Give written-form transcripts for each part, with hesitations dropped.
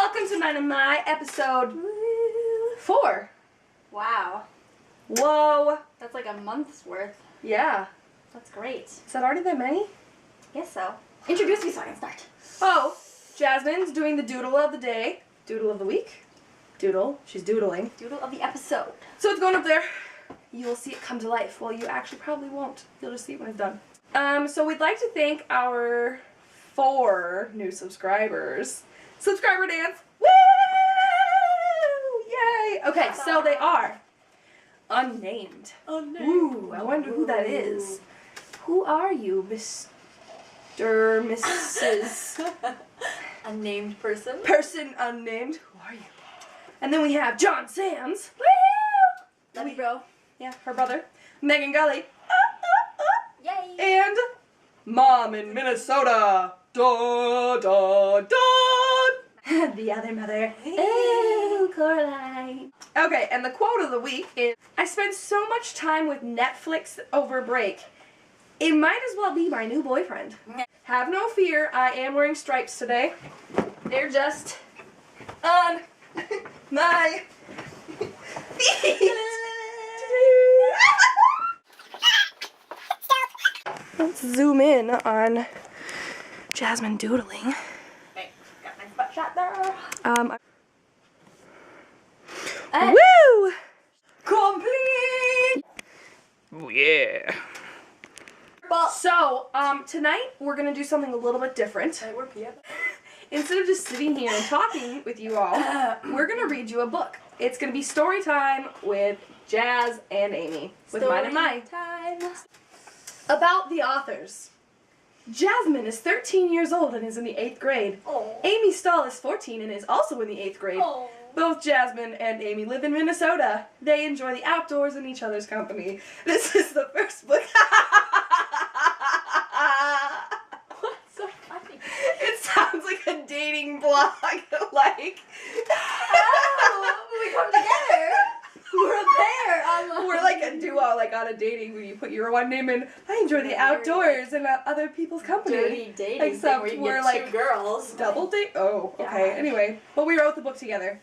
Welcome to Mine and My episode 4. Wow. Whoa. That's like a month's worth. Yeah. That's great. Is that already that many? Guess so. Introduce me so I can start. Oh, Jasmine's doing the doodle of the day. Doodle of the week. Doodle. She's doodling. Doodle of the episode. So it's going up there. You will see it come to life. Well, you actually probably won't. You'll just see it when it's done. So we'd like to thank our 4 new subscribers. Subscriber dance. Woo! Yay! Okay, so they are unnamed. Unnamed. Ooh, I wonder who that is. Who are you, Mr. Mrs. Unnamed person. Person unnamed. Who are you? And then we have John Sands. Woo! Love you, bro. Yeah, her brother. Megan Gully. Yay! And Mom in Minnesota. Da, da, da. The other mother. Oh, Coraline. Okay, and the quote of the week is, I spent so much time with Netflix over break. It might as well be my new boyfriend. Have no fear, I am wearing stripes today. They're just on my feet. Let's zoom in on Jasmine doodling. Okay, got my butt shot there. Woo! Complete! Oh yeah. So, tonight we're gonna do something a little bit different. We're PM. Instead of just sitting here and talking with you all, we're gonna read you a book. It's gonna be story time with Jazz and Amy. With Mine and Mine. Time. About the authors. Jasmine is 13 years old and is in the 8th grade. Oh. Amy Stahl is 14 and is also in the 8th grade. Oh. Both Jasmine and Amy live in Minnesota. They enjoy the outdoors and each other's company. This is the first book. What's so funny? It sounds like a dating blog. Like, Oh, we come together. We're a pair. we're like a duo, like on a dating when you put your one name in. I enjoy the outdoors and other people's company. Dirty dating Except thing where you we're get like 2 girls. Double date? Oh, okay. Yeah. Anyway, but we wrote the book together.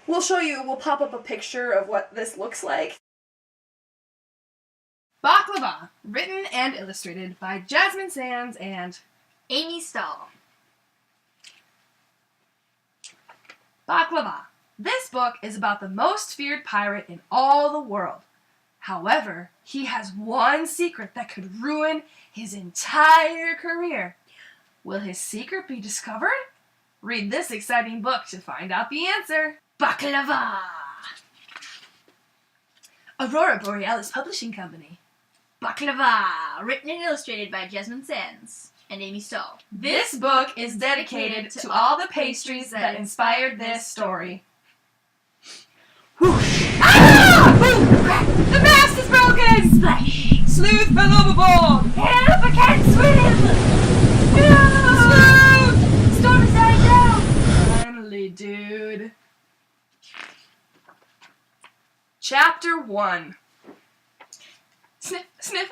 We'll show you, we'll pop up a picture of what this looks like. Baklava, written and illustrated by Jasmine Sands and Amy Stahl. Baklava. This book is about the most feared pirate in all the world. However, he has one secret that could ruin his entire career. Will his secret be discovered? Read this exciting book to find out the answer. Baklava! Aurora Borealis Publishing Company. Baklava, written and illustrated by Jasmine Sands and Amy Stahl. This book is dedicated to all the pastries that inspired this story. Whoosh! Ah! The mast is broken! Splash! Sleuth fell overboard! Help! I can't swim! No! Sleuth! Storm is dying down! Finally, dude. Chapter 1. Sniff, sniff.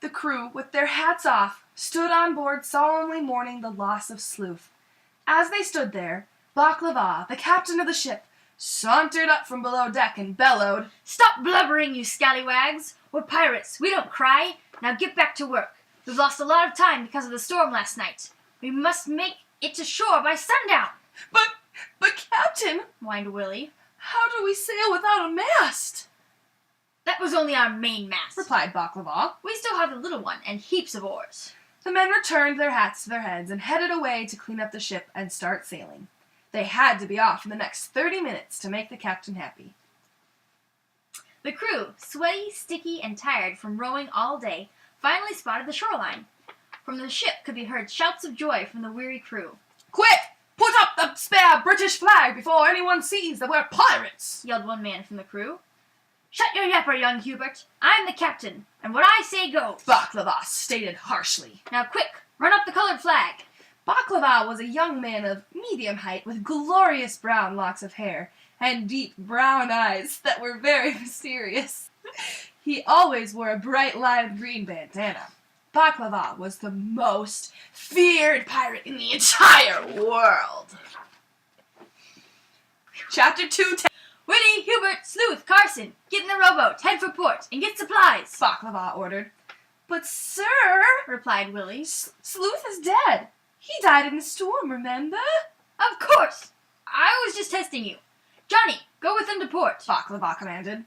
The crew, with their hats off, stood on board solemnly mourning the loss of Sleuth. As they stood there, Baklava, the captain of the ship, sauntered up from below deck and bellowed, Stop blubbering, you scallywags! We're pirates. We don't cry. Now get back to work. We've lost a lot of time because of the storm last night. We must make it to shore by sundown. But Captain, Whined Willie. how do we sail without a mast? That was only our main mast. Replied Baklava. We still have the little one and heaps of oars. The men returned their hats to their heads and headed away to clean up the ship and start sailing. They had to be off in the next 30 minutes to make the captain happy. The crew, sweaty, sticky, and tired from rowing all day, finally spotted the shoreline. From the ship could be heard shouts of joy from the weary crew. Quick! Put up the spare British flag before anyone sees that we're pirates! Yelled one man from the crew. Shut your yapper, young Hubert. I'm the captain, and what I say goes. Baklava stated harshly. Now quick, run up the colored flag. Baklava was a young man of medium height with glorious brown locks of hair and deep brown eyes that were very mysterious. He always wore a bright lime green bandana. Baklava was the most feared pirate in the entire world. Chapter 2. Willie, Hubert, Sleuth, Carson, get in the rowboat, head for port, and get supplies, Baklava ordered. But sir, replied Willie. Sleuth is dead. He died in the storm, remember? Of course. I was just testing you. Johnny, go with them to port, Baklava commanded.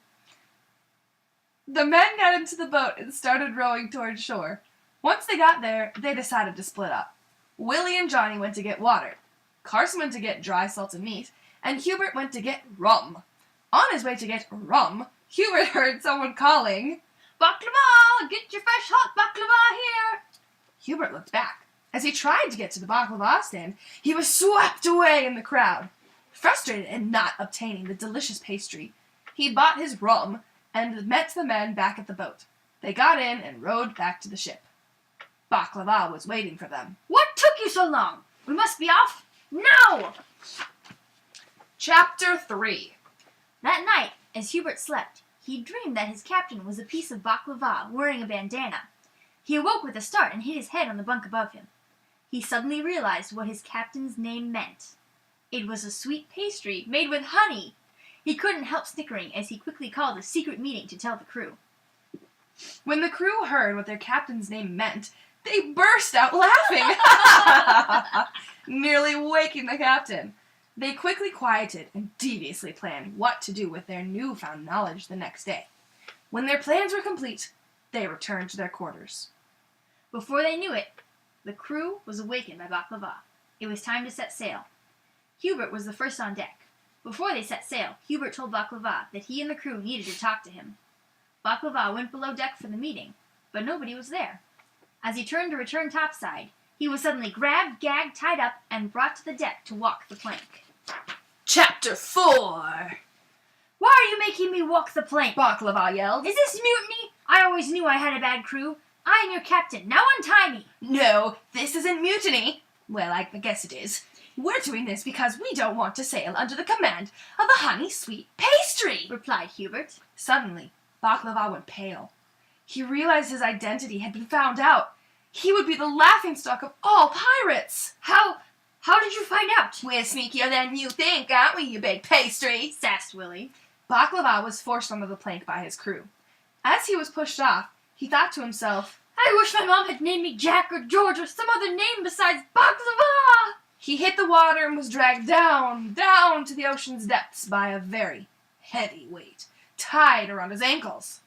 The men got into the boat and started rowing toward shore. Once they got there, they decided to split up. Willie and Johnny went to get water. Carson went to get dry salted meat, and Hubert went to get rum. On his way to get rum, Hubert heard someone calling, Baklava! Get your fresh hot baklava here! Hubert looked back. As he tried to get to the baklava stand, he was swept away in the crowd. Frustrated at not obtaining the delicious pastry, he bought his rum and met the men back at the boat. They got in and rowed back to the ship. Baklava was waiting for them. What took you so long? We must be off now! Chapter 3. That night, as Hubert slept, he dreamed that his captain was a piece of baklava wearing a bandana. He awoke with a start and hit his head on the bunk above him. He suddenly realized what his captain's name meant. It was a sweet pastry made with honey. He couldn't help snickering as he quickly called a secret meeting to tell the crew. When the crew heard what their captain's name meant, they burst out laughing, nearly waking the captain. They quickly quieted and deviously planned what to do with their newfound knowledge the next day. When their plans were complete, they returned to their quarters. Before they knew it, the crew was awakened by baklava. It was time to set sail. Hubert was the first on deck. Before they set sail, Hubert told baklava that he and the crew needed to talk to him. Baklava went below deck for the meeting, but nobody was there. As he turned to return topside, he was suddenly grabbed, gagged, tied up, and brought to the deck to walk the plank. Chapter 4. Why are you making me walk the plank? Baklava yelled. Is this mutiny? I always knew I had a bad crew. I am your captain. Now untie me. No, this isn't mutiny. Well, I guess it is. We're doing this because we don't want to sail under the command of a honey-sweet pastry, replied Hubert. Suddenly, Baklava went pale. He realized his identity had been found out. He would be the laughingstock of all pirates. How did you find out? We're sneakier than you think, aren't we, you big pastry? Sassed Willie. Baklava was forced onto the plank by his crew. As he was pushed off, he thought to himself, I wish my mom had named me Jack or George or some other name besides baklava. He hit the water and was dragged down to the ocean's depths by a very heavy weight, tied around his ankles.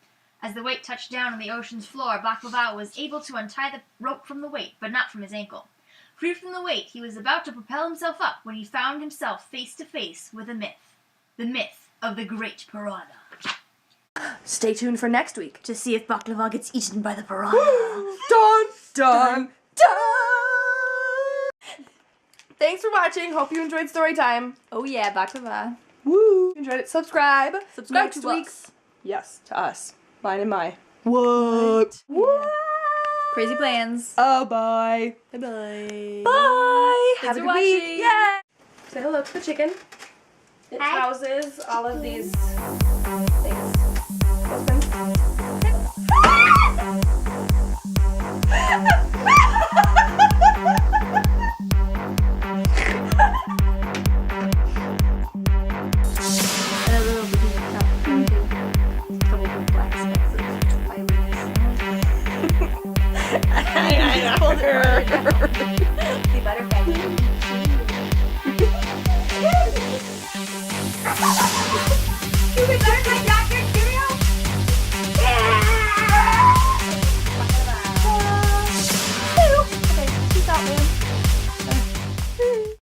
As the weight touched down on the ocean's floor, baklava was able to untie the rope from the weight, but not from his ankle. Free from the weight, he was about to propel himself up when he found himself face to face with a myth. The myth of the Great Piranha. Stay tuned for next week to see if baklava gets eaten by the piranha. Dun, dun, dun! Thanks for watching. Hope you enjoyed Storytime. Oh yeah, baklava. Woo! Enjoyed it. Subscribe. Subscribe next to week. us. Yes, to us. Mine and my. What? What? Crazy plans. Oh, bye. Bye-bye. Bye. Thanks Have a for good week. watching. Yeah. Say hello to the chicken. It Hi. houses all of these things. Husbands. I know.